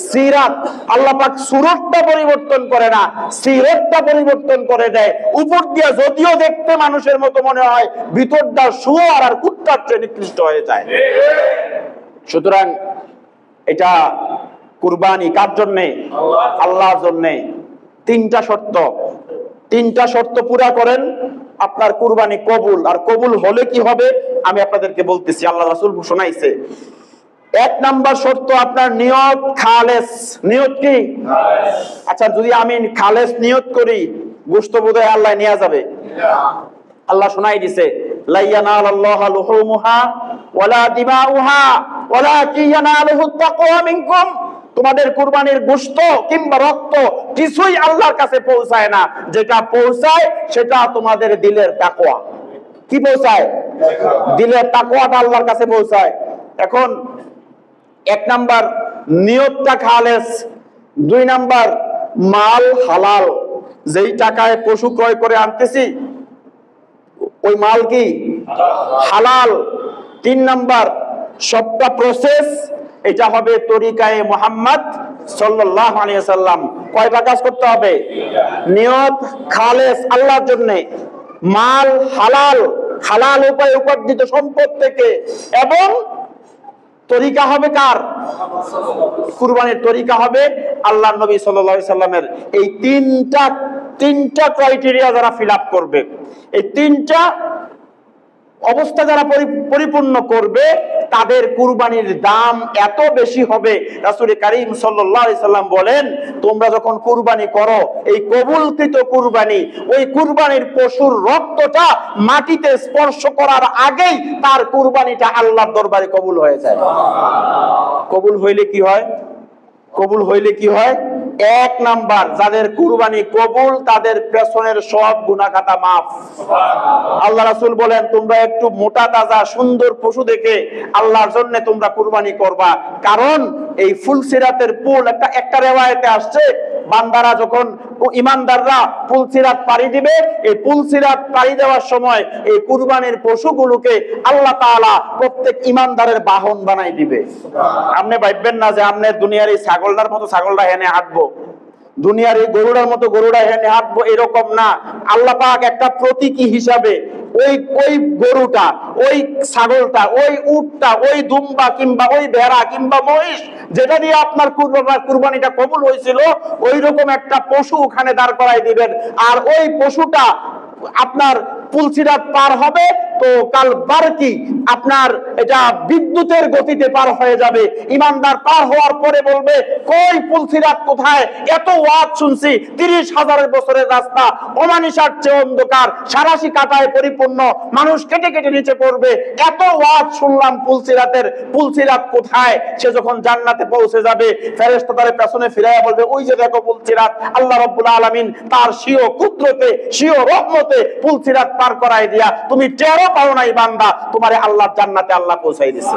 সিরাত। আল্লাহ পাক সূরতটা পরিবর্তন করে না, সিরাতটা পরিবর্তন করে দেয়। উপর দিয়ে যদিও দেখতে মানুষের মতো মনে হয়, ভিতরটা শুয়োর আর কুত্তার চেয়ে নিকৃষ্ট হয়ে যায়। সুতরাং এটা কুরবানি কার জন্যে? আল্লাহর জন্যে। তিনটা শর্ত পুরা করেন, আপনার কুরবানি কবুল। আর কবুল হলে কি হবে আমি আপনাদেরকে বলতেছি, আল্লাহ রাসূল শোনাইছে। 1 নাম্বার শর্ত, আপনার নিয়ত খালেস। নিয়ত কি? আচ্ছা, যদি আমি খালেস নিয়ত করি, গোশত বোধহয় আল্লাহ নিয়ে যাবে। আল্লাহ শোনাই দিছে, লা ইয়ানালাল্লাহু লুহুমুহা ওয়ালা দিমাউহা ওয়ালাকিন ইয়ানালুহুত তাকওয়া মিনকুম। তোমাদের কুরবানির গোশত কিংবা রক্ত কিছুই আল্লাহর কাছে পৌঁছায় না, যেটা পৌঁছায় সেটা তোমাদের দিলের তাকওয়া। কি পৌঁছায়? দিলের তাকওয়াটা আল্লাহর কাছে পৌঁছায়। এখন 1 নাম্বার নিয়তটা খালেস, 2 নাম্বার মাল হালাল। যেই টাকায় পশু ক্রয় করে আনতেছি ওই মাল কি? হালাল। 3 নাম্বার, সবটা প্রসেস এটা হবে তরিকায়ে মুহাম্মদ সাল্লাল্লাহু আলাইহি ওয়াসাল্লাম। কয়টা কাজ করতে হবে? নিয়ত খালেস আল্লাহর জন্য, মাল হালাল, হালাল উপায়ে উপার্জিত সম্পদ থেকে, এবং তরিকা হবে কার? কুরবানির তরিকা হবে আল্লাহর নবী সাল্লাল্লাহু আলাইহি সাল্লামের। এই তিনটা ক্রাইটেরিয়া যারা ফিল আপ করবে, এই 3টা অবস্থা যারা পরিপূর্ণ করবে, তাদের কুরবানির দাম এত বেশি হবে। রাসূল কারীম সাল্লাল্লাহু আলাইহি সাল্লাম বলেন, তোমরা যখন কুরবানি করো, এই কবুলকৃত কুরবানি, ওই কুরবানির পশুর রক্তটা মাটিতে স্পর্শ করার আগেই তার কুরবানিটা আল্লাহর দরবারে কবুল হয়ে যায়। কবুল হইলে কি হয়? কবুল হইলে কি হয়? 1 নাম্বার, যাদের কুরবানি কবুল তাদের পেছনের সব গুনাহ খাতা মাফ। আল্লাহ রাসূল বলেন, তোমরা একটু মোটা তাজা সুন্দর পশু দেখে আল্লাহর জন্য তোমরা কুরবানি করবা, কারণ এই ফুলসিরাতের পুল, একটা রিওয়ায়াতে আসছে বান্দারা যখন ইমানদাররা পুলসিরাত পাড়ি দিবে, এই পুলসিরাত পাড়ি দেওয়ার সময় এই কুরবানির পশুগুলোকে আল্লাহ তাআলা প্রত্যেক ইমানদারের বাহন বানাই দিবে। আপনি ভাববেন না যে আপনি দুনিয়ার এই ছাগলটার মতো ছাগলটা হেনে হাঁটবো, দুনিয়ার এই গরুড়ার মতো গরুড়া হেনে হাঁটবো, এরকম না। আল্লাহ পাক একটা প্রতীকী হিসাবে ওই গরুটা, ওই ছাগলটা, ওই উটটা, ওই দুম্বা কিংবা ওই ভেড়া কিংবা মহিষ যেটা দিয়ে আপনার কুরবানিটা কবুল হয়েছিল, ওই রকম একটা পশু ওখানে দাঁড় করাই দিবেন। আর ওই পশুটা আপনার পুলসিরাত পার হবে তো কাল বারকি আপনার এটা বিদ্যুতের গতিতে পার হয়ে যাবে। ইমানদার পার হওয়ার পরে বলবে, কই পুলসিরাত কোথায়? এত ওয়াজ শুনছি, 30,000 বছরের রাস্তা, অমানিসার চেয়ে অন্ধকার, সারাশি কাটায় পরিপূর্ণ, মানুষ কেটে কেটে নিচে পড়বে, এত ওয়াজ শুনলাম পুলসিরাতের, পুলসিরাত কোথায়? সে যখন জান্নাতে পৌঁছে যাবে, ফেরেশতা তার পেছনে ফিরাইয়া বলবে, ওই যে দেখো পুলসিরাত, আল্লাহ রাব্বুল আলামিন তার স্বীয় কুদরতে, স্বীয় রহমতে পুলসিরাত পার করায় দিয়া তুমি টেরও পাও নাই বান্দা, তোমারে আল্লাহ জান্নাতে আল্লাহ পৌঁছাই দিয়েছে।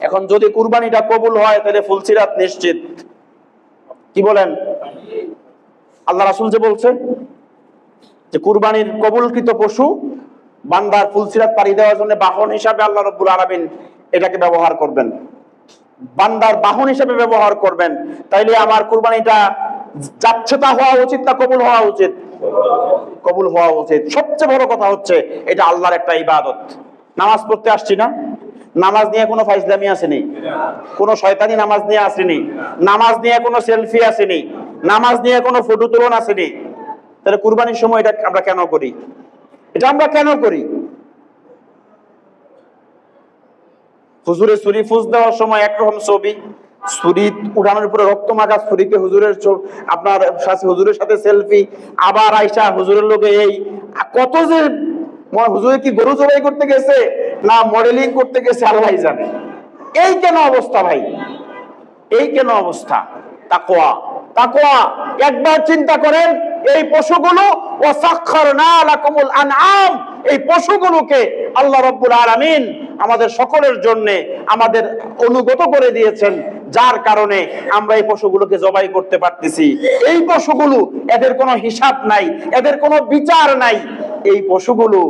এখন যদি কুরবানিটা কবুল হয় তাহলে ফুলসিরাত নিশ্চিত। কি বলেন? আল্লাহ রাসূল যে বলছে যে কুরবানির কবুলকৃত পশু বান্দার ফুলসিরাত পাড়ি দেওয়ার জন্য বাহন হিসাবে আল্লাহ রাব্বুল আলামিন এটাকে ব্যবহার করবেন, বান্দার বাহন হিসেবে ব্যবহার করবেন। তাইলে আমার কুরবানিটা যাচ্ছে তা হওয়া উচিত না কবুল হওয়া উচিত? কবুল হওয়া উচিত। সবচেয়ে বড় কথা হচ্ছে এটা আল্লাহর একটা ইবাদত। নামাজ পড়তে আসছি না, নামাজ নিয়ে কোনো ফাইজলামি আসেনি, কোনো শয়তানি নামাজ নিয়ে আসেনি, নামাজ নিয়ে কোনো সেলফি আসেনি, নামাজ নিয়ে কোনো ফটো তোলন আসেনি। তাহলে কুরবানির সময় এটা আমরা কেন করি? এটা আমরা কেন করি? হুজুরের ছুরি ফুস দেওয়ার সময় একরকম ছবি, ছুরি উঠানোর উপরে রক্ত মাখা ছুরিতে হুজুরের আপনার হুজুরের সাথে সেলফি, আবার আইসা হুজুরের লোকে এই কত যে হুজুরে কি গরু জবাই করতে গেছে না মডেলিং করতে গেছে আল্লাহই জানে। এই কেন অবস্থা ভাই? এই কেন অবস্থা? তাকওয়া, তাকওয়া। একবার চিন্তা করেন এই পশুগুলো, ওয়াসাখখারনা লাকুমুল আনআম, এই পশুগুলোকে আল্লাহ রাব্বুল আলামিন আমাদের সকলের জন্য আমাদের অনুগত করে দিয়েছেন, যার কারণে আমরা এই পশুগুলোকে জবাই করতে পারতেছি। এই পশুগুলো এদের কোনো হিসাব নাই, এদের কোনো বিচার নাই। এই পশুগুলো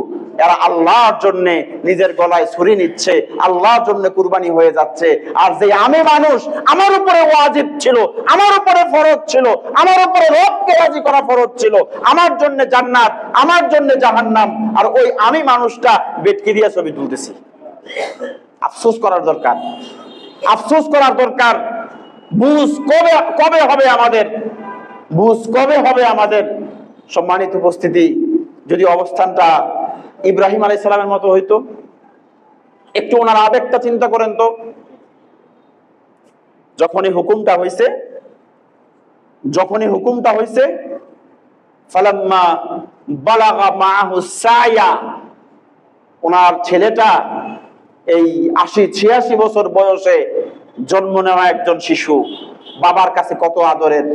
এরা আল্লাহর জন্য নিজের গলায় ছুরি নিচ্ছে, আল্লাহর জন্য কুরবানি হয়ে যাচ্ছে। আর যে আমি মানুষ, আমার উপরে ওয়াজিব ছিল, আমার উপরে ফরজ ছিল, আমার উপরে রবকে রাজি করা ফরজ ছিল, আমার জন্য জান্নাত, আমার জন্য জাহান্নাম, আর ওই আমি মানুষটা বেটকি দিয়ে ছবি তুলতেছি। আফসোস করার দরকার, আফসোস করার দরকার। বুঝ কবে হবে আমাদের, বুঝ কবে হবে আমাদের? সম্মানিত উপস্থিতি, যদি অবস্থানটা ইব্রাহিম আলাইহিস সালামের মতো হইতো, একটু ওনার আবেগটা চিন্তা করেন তো। যখনই হুকুমটা হইছে ফালাম্মা বালাগা মাআহু সায়া, ওনার ছেলেটা এই ৮০-৮৬ বছর বয়সে জন্ম নেওয়া একজন শিশু, বাবার কাছে কত আদরের,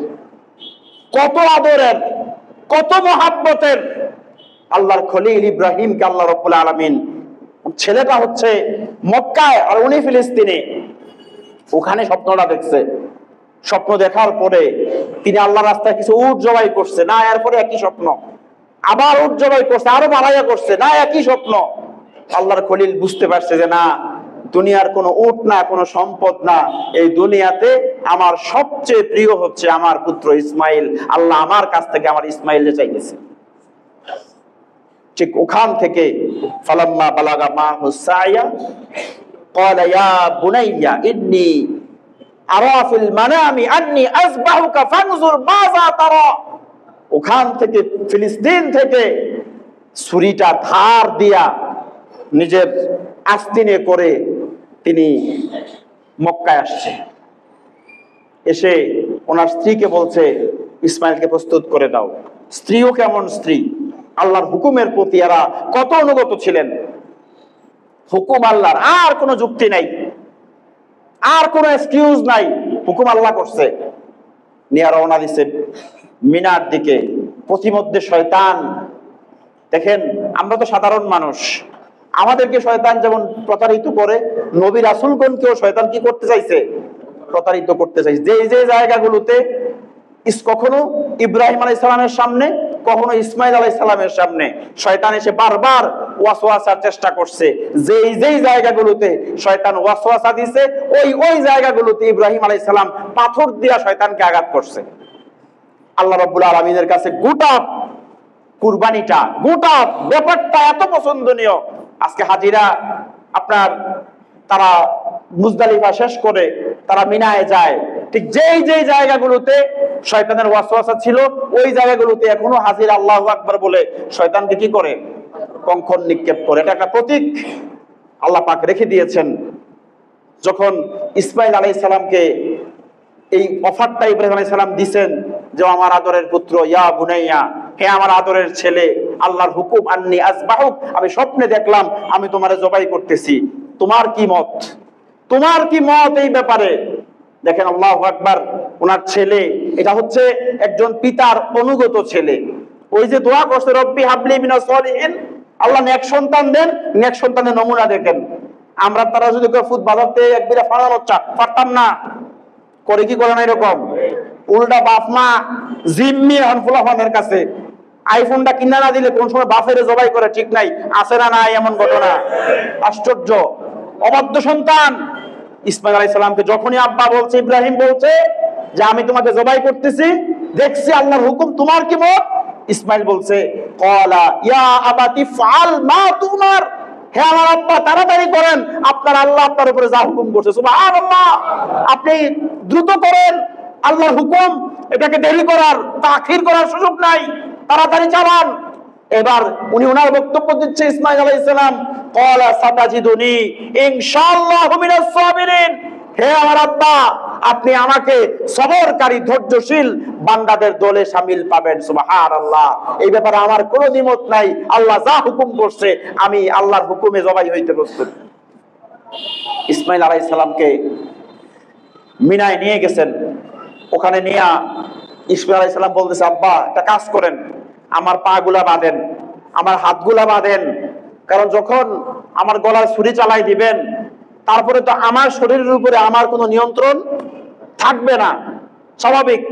কত আদরের, কত মহাব্বতের। আল্লাহর খলিল ইব্রাহিমকে আল্লাহ রাব্বুল আলামিন, ছেলেটা হচ্ছে মক্কায় আর উনি ফিলিস্তিনে, ওখানে স্বপ্নটা দেখছে। স্বপ্ন দেখার পরে তিনি আল্লাহর রাস্তায় কিছু উট জবাই করছে, না এরপরে একই স্বপ্ন, আবার উট জবাই করছে, আরো বাড়াইয়া করছে, না একই স্বপ্ন। আল্লাহর খলিল বুঝতে পারছে যে না, দুনিয়ার কোনো উট না, কোনো সম্পদ না, এই দুনিয়াতে আমার সবচেয়ে প্রিয় হচ্ছে আমার পুত্র ইসমাইল। আল্লাহ আমার কাছ থেকে আমার ইসমাইলকে চাইতেছে। ঠিক ওখান থেকে ফালাম্মা বালাগা মাহু সায়া ক্বালা ইয়া বুনাইয়া ইন্নী আরা ফিল মানামি আন্নী আযবাহুকা ফানজুর মাযা তারা, ওখান থেকে ফিলিস্তিন থেকে ছুরিটা ধার দিয়া নিজের আস্তিনে করে তিনি মক্কায় আসছে। এসে ওনার স্ত্রীকে বলছে ইসমাইলকে প্রস্তুত করে দাও। স্ত্রীও কেমন স্ত্রী, আল্লাহর হুকুমের প্রতি এরা কত অনুগত ছিলেন। হুকুম আল্লাহর, আর কোনো যুক্তি নাই, আর কোনো এক্সকিউজ নাই, হুকুম আল্লাহ করছে। নিয়ে রওনা দিছে মিনার দিকে। পথিমধ্যে শয়তান, দেখেন আমরা তো সাধারণ মানুষ, আমাদেরকে শয়তান যেমন প্রতারিত করে, নবী রাসূলগণকেও শয়তান কি করতে চাইছে? প্রতারিত করতে চাইছে। যে যে জায়গাগুলোতে কখনো ইব্রাহিম আলাইহিস সালামের সামনে, কখনো ইসমাইল আলাইহিস সালামের সামনে শয়তান এসে বারবার ওয়াসওয়াসার চেষ্টা করছে। যেই জায়গাগুলোতে শয়তান ওয়াসওয়াসা দিছে ওই জায়গাগুলোতে ইব্রাহিম আলাইহিস সালাম পাথর দিয়া শয়তানকে আঘাত করছে। আল্লাহ রাব্বুল আলামিনের কাছে গোটা কুরবানিটা, গোটা ব্যাপারটা এত পছন্দনীয়। আজকে হাজিরা আপনার তারা মুজদালিফা শেষ করে তারা মিনায় যায়, ঠিক যেই জায়গাগুলোতে শয়তানের ওয়াসওয়াসা ছিল ওই জায়গাগুলোতে এখনো হাজিরা আল্লাহু আকবার বলে শয়তানকে কি করে, কঙ্কর নিক্ষেপ করে। এটা একটা প্রতীক আল্লাহ পাক রেখে দিয়েছেন। যখন ইসমাইল আলাইহিস সালামকে এই অফারটা ইব্রাহিম আলাইহিস সালাম দিবেন যে আমার আদরের পুত্র, ইয়া বুনাইয়া, হে আমার আদরের ছেলে, আল্লাহর হুকুম আন্নি আযবাহুক, আমি স্বপ্নে দেখলাম আমি তোমারে জবাই করতেছি, তোমার কি মত, তোমার কি মত এই ব্যাপারে? দেখেন আল্লাহু আকবার, ওনার ছেলে, এটা হচ্ছে একজন পিতার অনুগত ছেলে। ওই যে দোয়া করছে রব্বি হাবলি মিনাস সলিহিন, আল্লাহ নেক সন্তান দেন, নেক সন্তানের নমুনা দেখেন। আমরা তারা যদি ফুট বাজাতে একবিরা ফাড়ানো পারতাম না, করে কি করে না এরকম? উল্টা বাপ মা জিম্মি হন ফুলাফানের কাছে, আইফোনটা কিনা না দিলে কোন সময় বাপের জবাই করে, ঠিক নাই, আছে না নাই এমন ঘটনা? আশ্চর্য। অবাধ্য সন্তান ইসমাইল আলাইহিস সালামকে যখনই আব্বা বলছে, ইব্রাহিম বলছে যে আমি তোমাকে জবাই করতেছি, দেখছি আল্লাহর হুকুম, তোমার কি মত? ইসমাইল বলছে ক্বালা ইয়া আবাতি ফাল মা তুমার, হে আমার আব্বা তাড়াতাড়ি করেন, আপনার আল্লাহ আপনার উপরে যা হুকুম করছে, সুবহানাল্লাহ, আপনি দ্রুত করেন আল্লাহর হুকুম, এটাকে দেরি করার, তাখির করার সুযোগ নাই, তাড়াতাড়ি চালান। এবার উনি ওনার বক্তব্য দিচ্ছে ইসমাইল আলাইহিস সালাম, ক্বালা সাতাজিদুনি ইনশাআল্লাহু মিনাস সাবিরিন, হে আমার আব্বা আপনি আমাকে সবরকারী ধৈর্যশীল বান্দাদের দলে শামিল পাবেন, সুবহানাল্লাহ, এই ব্যাপারে আমার কোনো দ্বিমত নাই, আল্লাহ যা হুকুম করছে আমি আল্লাহর হুকুমে জবাই হইতে প্রস্তুত। ইসমাইল আলাইহিস সালামকে মিনায় নিয়ে গেছেন, ওখানে নিয়ে ইসমাইল আলাইহিস সালাম বলতেছে আব্বা একটা কাজ করেন, আমার পা গুলা বাঁধেন, আমার হাতগুলা বাঁধেন, কারণ যখন আমার গলায় ছুরি চালাই দিবেন তারপরে তো আমার শরীরের উপরে আমার কোনো নিয়ন্ত্রণ থাকবে না, স্বাভাবিক।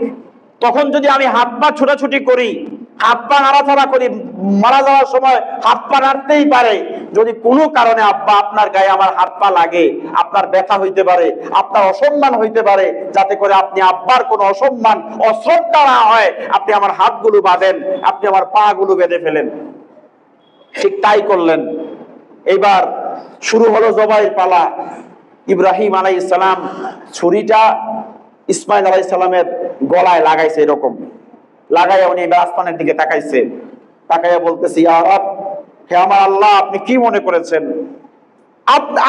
তখন যদি আমি হাত পা ছুটাছুটি করি, হাত পা নাড়াচাড়া করি, মারা যাওয়ার সময় হাত পা নাড়তেই পারে, যদি কোনো কারণে আব্বা আপনার গায়ে আমার হাত পা লাগে, আপনার ব্যথা হইতে পারে, আপনার অসম্মান হইতে পারে, যাতে করে আপনি আব্বার কোনো অসম্মান অশ্রদ্ধা না হয়, আপনি আমার হাতগুলো বাঁধেন, আপনি আমার পা গুলো বেঁধে ফেলেন। ঠিক তাই করলেন। এবার শুরু হলো জবাইয়ের পালা। ইব্রাহিম আলাইহিস সালাম ছুরিটা ইসমাইল আলাইহিস সালামের গলায় লাগাইছে, এরকম লাগাইয়া উনি আসমানের দিকে তাকাইছে, তাকাইয়া বলতেছে ইয়া রব, হে আমার আল্লাহ আপনি কি মনে করেছেন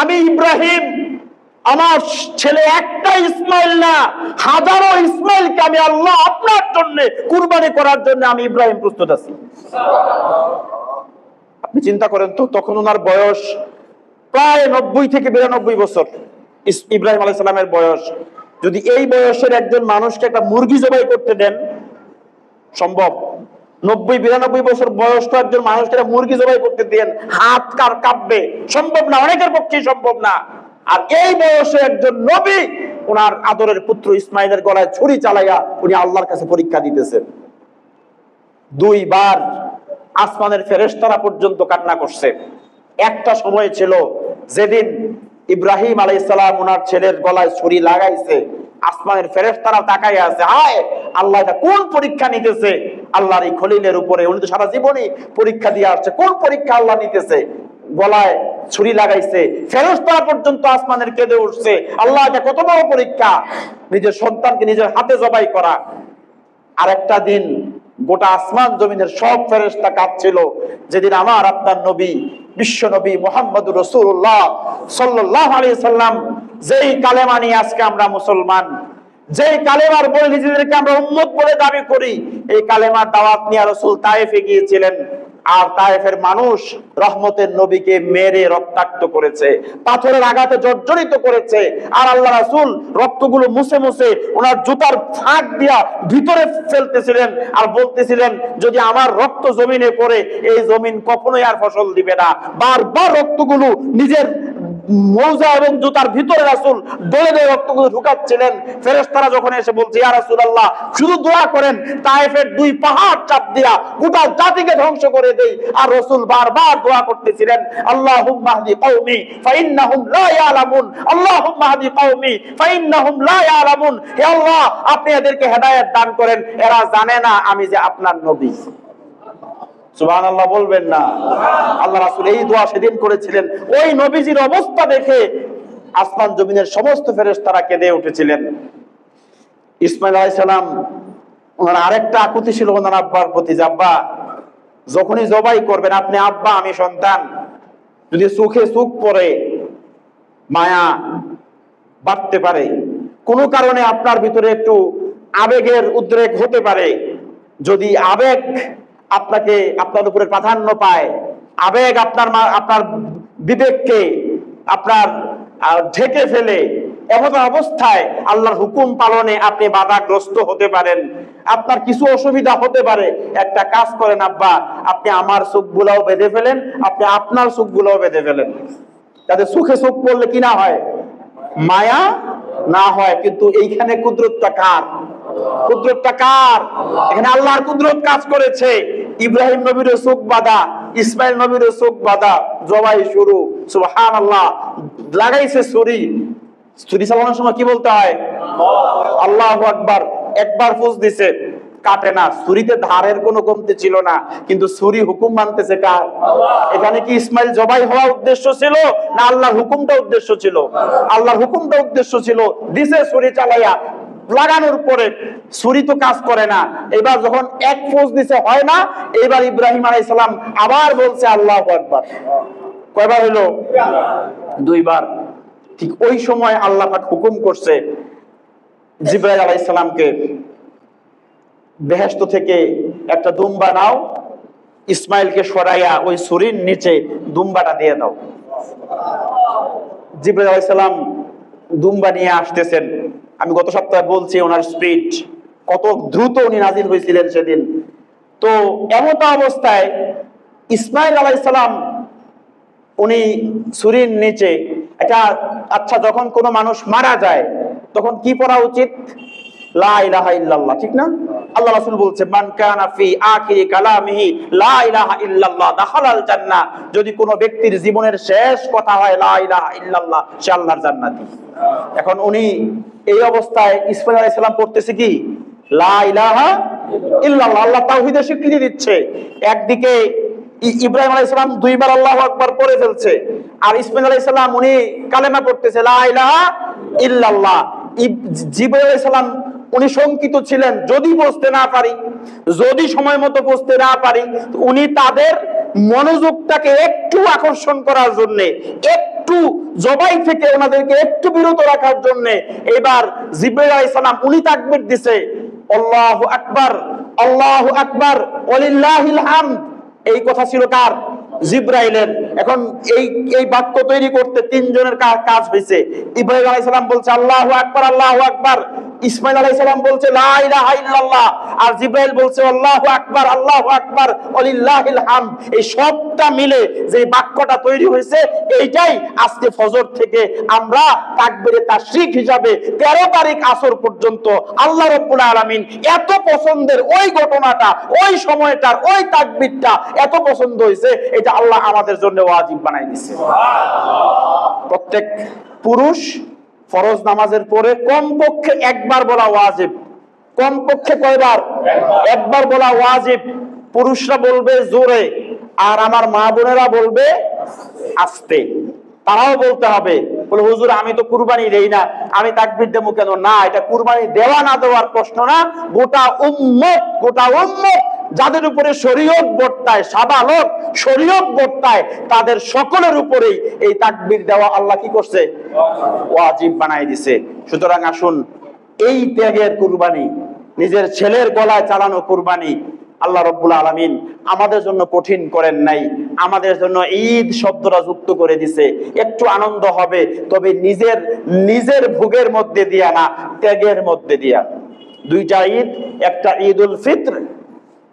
আমি ইব্রাহিম, আমার ছেলে একটা ইসমাইল না, হাজারো ইসমাইলকে আমি আল্লাহ আপনার জন্য কুরবানি করার জন্য আমি ইব্রাহিম প্রস্তুত আছি। আপনি চিন্তা করেন তো, তখন ওনার বয়স প্রায় 90 থেকে 92 বছর ইব্রাহিম আলাইহিস সালামের বয়স। যদি এই বয়সের একজন মানুষকে একটা মুরগি জবাই করতে দেন, সম্ভব? 90-92 বছর বয়স্ক একজন মানুষকে মুরগি জবাই করতে দেন, হাত কার কাঁপবে, সম্ভব না, অনেকের পক্ষেই সম্ভব না। আর এই বয়সে একজন নবী ওনার আদরের পুত্র ইসমাইলের গলায় ছুরি চালাইয়া উনি আল্লাহর কাছে পরীক্ষা দিতেছেন। 2 বার আসমানের ফেরেশতারা পর্যন্ত কান্না করছে। একটা সময় ছিল যেদিন ইব্রাহিম আলাইহিস সালাম ওনার ছেলের গলায় ছুরি লাগাইছে, আসমানের ফেরেশতারা তাকাইয়া আছে, হায় আল্লাহ এটা কোন পরীক্ষা নিতেছে আল্লাহর এই খলিলের উপরে, উনি তো সারা জীবনই পরীক্ষা দিয়ে আসছে, কোন পরীক্ষা আল্লাহ নিতেছে? গলায় ছুরি লাগাইছে, ফেরেশতারা পর্যন্ত আসমানের কেঁদে উঠছে, আল্লাহ এটা কত বড় পরীক্ষা, নিজের সন্তানকে নিজের হাতে জবাই করা। আর একটা দিন গোটা আসমান জমিনের সব ফেরেশতা কাঁদছিল, যেদিন আমার আপনার নবী বিশ্ব নবী মুহাম্মদুর রাসূলুল্লাহ সাল্লাল্লাহু আলাইহি সাল্লাম যেই কালেমা নিয়ে আজকে আমরা মুসলমান, যেই কালেমার বলে নিজেদেরকে আমরা উম্মত বলে দাবি করি, এই কালেমার দাওয়াত নিয়ে রাসূল তায়েফে গিয়েছিলেন। আর তায়েফের মানুষ রহমতের নবীকে মেরে রক্তাক্ত করেছে, পাথরের আঘাতে জর্জরিত করেছে। আর আল্লাহ রাসূল রক্তগুলো মুছে মুছে ওনার জুতার ফাঁক দিয়া ভিতরে ফেলতেছিলেন আর বলতেছিলেন, যদি আমার রক্ত জমিনে পড়ে এই জমিন কখনোই আর ফসল দিবে না। বারবার রক্তগুলো নিজের মৌজা এবং জুতার ভিতরে রাসূল ডলে ডলে রক্তগুলো ঢুকাচ্ছিলেন। ফেরেশতারা যখন এসে বলছে, ইয়া রাসূলুল্লাহ শুধু দোয়া করেন তায়েফের 2 পাহাড় চাপ দিয়া গোটা জাতিকে ধ্বংস করে দেই। আর রাসূল বারবার দোয়া করতেছিলেন, আল্লাহুম্মা হদি কওমি ফাইন্নাহুম লা ইয়ালামুন, আল্লাহুম্মা হদি কওমি ফাইন্নাহুম লা ইয়ালামুন। হে আল্লাহ, আপনি এদেরকে হেদায়েত দান করেন, এরা জানে না আমি যে আপনার নবী। সুবহানাল্লাহ বলবেন না? আল্লাহ রাসূল এই দোয়া সেদিন করেছিলেন। ওই নবীজির অবস্থা দেখে আসমান জমিনের সমস্ত ফেরেশতারা কেঁদে উঠেছিলেন। ইসমাঈল আলাইহিস সালাম ওনার আরেকটা আকুতি ছিল ওনার আব্বার প্রতি, যে আব্বা যখনই জবাই করবেন আপনি আব্বা আমি সন্তান, যদি চোখে চোখ পড়ে মায়া বাড়তে পারে, কোনো কারণে আপনার ভিতরে একটু আবেগের উদ্রেক হতে পারে, যদি আবেগ আপনাকে আপনার উপরে প্রাধান্য পায়, আবেগ আপনার বিবেককে আপনার ঢেকে ফেলে, এমন অবস্থায় আল্লাহর হুকুম পালনে আপনি বাধাগ্রস্ত হতে পারেন, আপনার কিছু অসুবিধা হতে পারে, একটা কাজ করেন আব্বা, আপনি আমার চোখগুলাও বেঁধে ফেলেন, আপনি আপনার চোখগুলাও বেঁধে ফেলেন, যাতে চোখে চোখ পড়লে কি না হয়, মায়া না হয়। কিন্তু এইখানে কুদরতটা কার? কুদরতটা কার? এখানে আল্লাহর কুদরত কাজ করেছে। ইব্রাহিম নবীর চোখ বাঁধা, ইসমাইল নবীর চোখ বাঁধা, জবাই শুরু। সুবহানাল্লাহ। লাগাইছে ছুরি, ছুরি চালানোর সময় কি বলতে হয়? আল্লাহু আকবার। একবার ফুস দিছে, কাটে না, ছুরিতে ধারের কোনো কমতি ছিল না, কিন্তু ছুরি হুকুম মানতেছে কার? এখানে কি ইসমাইল জবাই হওয়া উদ্দেশ্য ছিল না আল্লাহর হুকুমটা উদ্দেশ্য ছিল? আল্লাহর হুকুমটা উদ্দেশ্য ছিল। দিছে ছুরি চালাইয়া, লাগানোর পরে ছুরি তো কাজ করে না, এবার যখন এক ফোঁস দিছে হয় না, এবার ইব্রাহিম আলাইহিস সালাম আবার বলছে আল্লাহু আকবার। কয়বার হলো? 2 বার। ঠিক ওই সময় আল্লাহ পাক হুকুম করছে জিবরাইল আলাইহিস সালামকে, বেহেশত থেকে একটা দুম্বা নাও, ইসমাইলকে সরাইয়া ওই ছুরির নিচে দুম্বাটা দিয়ে দাও। জিবরাইল আলাইহিস সালাম দুম্বা নিয়ে আসতেছেন। আমি গত সপ্তাহে বলছি ওনার স্পিড কত দ্রুত উনি নাজিল হয়েছিলেন সেদিন। তো এমত অবস্থায় ইসমাইল আলাইহিস সালাম উনি ছুরির নিচে এটা, আচ্ছা যখন কোনো মানুষ মারা যায় তখন কি পড়া উচিত? লা ইলাহা ইল্লাল্লাহ, ঠিক না? আল্লাহ রাসূল বলছে, মান কানা ফি আখিরি কালামিহি লা ইলাহা ইল্লাল্লাহ দাখালাল জান্নাহ। যদি কোনো ব্যক্তির জীবনের শেষ কথা হয় লা ইলাহা ইল্লাল্লাহ, সে আল্লাহর জান্নাতি। এখন উনি এই অবস্থায় ইসমাঈল আলাইহিস সালাম পড়তেছে কি? লা ইলাহা ইল্লাল্লাহ। আল্লাহ তাওহীদের স্বীকৃতি দিচ্ছে। একদিকে ইব্রাহিম আলাইহিস সালাম 2 বার আল্লাহু আকবার পড়ে ফেলছে, আর ইসমাঈল আলাইহিস সালাম উনি কালেমা পড়তেছে লা ইলাহা ইল্লাল্লাহ। জিবরাইল আলাইহিস সালাম উনি শঙ্কিত ছিলেন, যদি পৌঁছতে না পারি, যদি সময় মতো পৌঁছতে না পারি। উনি তাদের মনোযোগটাকে একটু আকর্ষণ করার জন্য, একটু জবাই থেকে ওনাদেরকে একটু বিরত রাখার জন্য এবার জিবরাইল আলাইহিস সালাম উনি তাকবীর দিছে, আল্লাহু আকবার, আল্লাহু আকবার, ওয়ালিল্লাহিল হামদ। এই কথা ছিল কার? জিবরাইলের। এখন এই বাক্য তৈরি করতে 3 জনের কাজ হয়েছে। ইব্রাহিম আলাইহিস সালাম বলছে আল্লাহু আকবার, আল্লাহু আকবার, ইসমাঈল আলাইহিস সালাম বলছে লা ইলাহা ইল্লাল্লাহ, আর জিবরাইল বলছে আল্লাহু আকবার, আল্লাহু আকবার, ওয়ালিল্লাহিল হামদ। এই সবটা মিলে যে বাক্যটা তৈরি হয়েছে, এইটাই আজকে ফজর থেকে আমরা তাকবীরে তাশরিক হিসাবে 13 তারিখ আসর পর্যন্ত আল্লাহ রাব্বুল আলামিন এত পছন্দের ওই ঘটনাটা, ওই সময়টার ওই তাকবীরটা এত পছন্দ হয়েছে, এটা আল্লাহ আমাদের জন্য ওয়াজিব বানাই দিয়েছে। প্রত্যেক পুরুষ ফরজ নামাজের পরে কমপক্ষে একবার বলা ওয়াজিব। কমপক্ষে কয়বার? একবার বলা ওয়াজিব। পুরুষরা বলবে জোরে, আর আমার মা বোনেরা বলবে আস্তে। তারাও বলতে হবে, বলে হুজুর আমি তো কুরবানি দেই না, আমি তাকবীর দেবো কেন? না, এটা কুরবানি দেওয়া না দেওয়ার প্রশ্ন না, গোটা উম্মত যাদের উপরে শরীয়ত বর্তায়, সাবালক শরীয়ত বর্তায়, তাদের সকলের উপরেই এই তাকবীর দেওয়া আল্লাহ কি করছে? ওয়াজিব বানাই দিছে। সুতরাং আসুন, এই ত্যাগের কুরবানি, নিজের ছেলের গলায় চালানো কুরবানি আল্লাহ রাব্বুল আলামিন আমাদের জন্য কঠিন করেন নাই, আমাদের জন্য ঈদ শব্দটা যুক্ত করে দিছে। একটু আনন্দ হবে, তবে নিজের ভোগের মধ্যে দিয়া না, ত্যাগের মধ্যে দিয়া। 2টা ঈদ, একটা ঈদুল ফিত্র,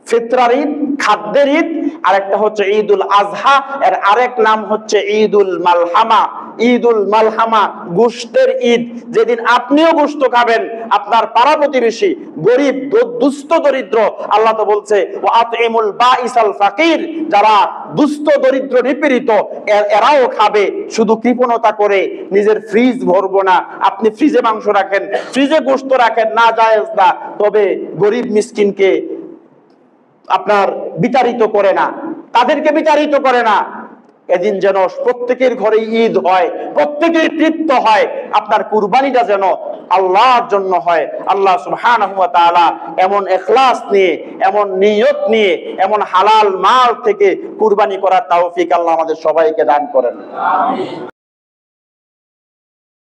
ফিতরার ঈদ, খাদ্যের ঈদ, আর একটা হচ্ছে ঈদুল আজহা, এর আরেক নাম হচ্ছে ঈদুল মালহামা। ঈদুল মালহামা, গোশতের ঈদ। যেদিন আপনিও গোশত খাবেন, আপনার পাড়া প্রতিবেশী গরিব দুস্থ দরিদ্র, আল্লাহ তো বলছে ওয়া আতইমুল বাঈসাল ফাকির, যারা দুস্থ দরিদ্র নিপীড়িত এরাও খাবে। শুধু কৃপণতা করে নিজের ফ্রিজ ভরবো না, আপনি ফ্রিজে মাংস রাখেন, ফ্রিজে গোশত রাখেন, না জায়েজ না, তবে গরিব মিসকিনকে আপনার বিতাড়িত করে না, তাদেরকে বিতাড়িত করে না। এদিন যেন প্রত্যেকের ঘরে ঈদ হয়, প্রত্যেকের তৃপ্ত হয়, আপনার কুরবানিটা যেন আল্লাহর জন্য হয়। আল্লাহ সুবহানাহু ওয়া তাআলা এমন ইখলাস নিয়ে, এমন নিয়ত নিয়ে, এমন হালাল মাল থেকে কুরবানি করার তৌফিক আল্লাহ আমাদের সবাইকে দান করেন। আমিন।